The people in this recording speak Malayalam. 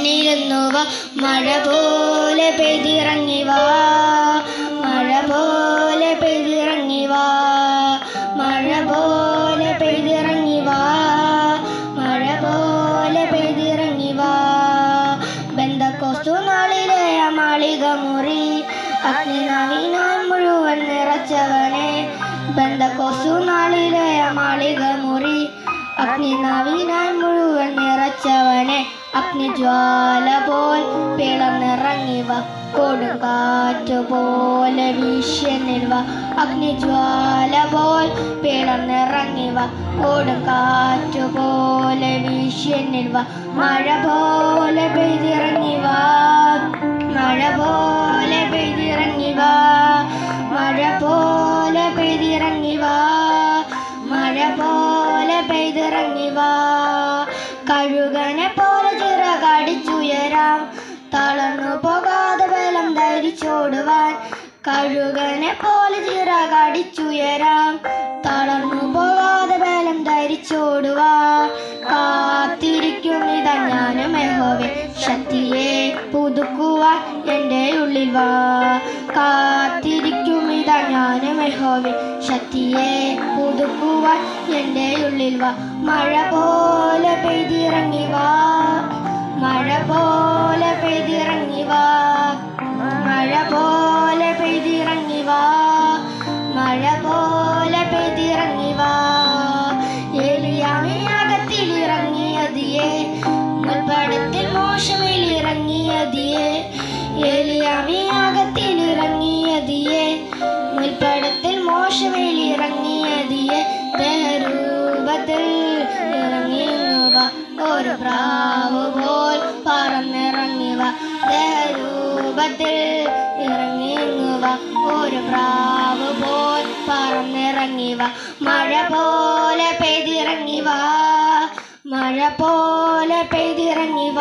വന്നിരുന്നു വാ മഴ പോലെ പെയ്തിറങ്ങി വാ മഴ പോലെ പെയ്തിറങ്ങി വാ മഴ പോലെ പെയ്തിറങ്ങി വാ മഴ പോലെ പെയ്തിറങ്ങി വാ ബെന്തക്കോസ്തു നാളിലെ മാളിക മുറി അഗ്നിനാവിനാൽ മുഴുവൻ നിറച്ചവനെ ബെന്തക്കോസ്തു നാളിലെ മാളിക മുറി അഗ്നിനാവിനാൽ മുഴുവൻ നിറച്ചവനെ അഗ്നിജ്വാല പോൽ പിളർന്നിറങ്ങി വാ കൊടുങ്കാറ്റ് പോലെ വീശിയെന്നിൽ വാ അഗ്നിജ്വാല പോൽ പിളർന്നിറങ്ങി വാ കൊടുങ്കാറ്റ് പോലെ വീശിയെന്നിൽ വാ മഴ പോലെ പെയ്തിറങ്ങി വാ മഴ പോലെ പെയ്തിറങ്ങി വാ മഴ പോലെ പെയ്തിറങ്ങി വാ മഴ പോലെ പെയ്തിറങ്ങി വാ കഴുകനെ പോലെ ചിറകടിച്ചുയരാം തളർന്നു പോകാതെ ബലം ധരിച്ചോടുവാൻ കഴുകനെ പോലെ ചിറകടിച്ചുയരാം തളർന്നു പോകാതെ ബലം ധരിച്ചോടുവാൻ കാത്തിരിക്കുന്നിതാ ഞാനും യഹോവേ ശക്തിയെ പുതുക്കുവാൻ എൻ്റെ ഉള്ളിൽ വാ കാത്തിരിക്കുമിതാ ഞാനും യഹോവേ ശക്തിയെ പുതുക്കുവാൻ എൻ്റെ ഉള്ളിൽ വാ മഴ പോലെ പെയ്തിറങ്ങി വാ മഴ പോലെ പെയ്തിറങ്ങി വാ മഴ പോലെ പെയ്തിറങ്ങി വാ മഴ പോലെ പെയ്തിറങ്ങി വാ ഏലിയാമേ അകത്തിലിറങ്ങിയതിയെ മുൾപ്പടത്തിൽ മോശമിലിറങ്ങിയതിയെ ഏലിയാമേ അകത്തിലിറങ്ങിയതിയെ മുൾപ്പടത്തിൽ മോശമിലിറങ്ങിയതിയെ ദേഹരൂപത്തിൽ ഇറങ്ങിയുക ഒരു പ്രാവ് പോൽ പറന്നിറങ്ങിവ ദേഹരൂപത്തിൽ ഇറങ്ങിയുക ഒരു പ്രാവ് പോൽ പറന്നിറങ്ങിവ മഴ പോലെ പെയ്തിറങ്ങിവ മഴ പോലെ പെയ്തിറങ്ങിവ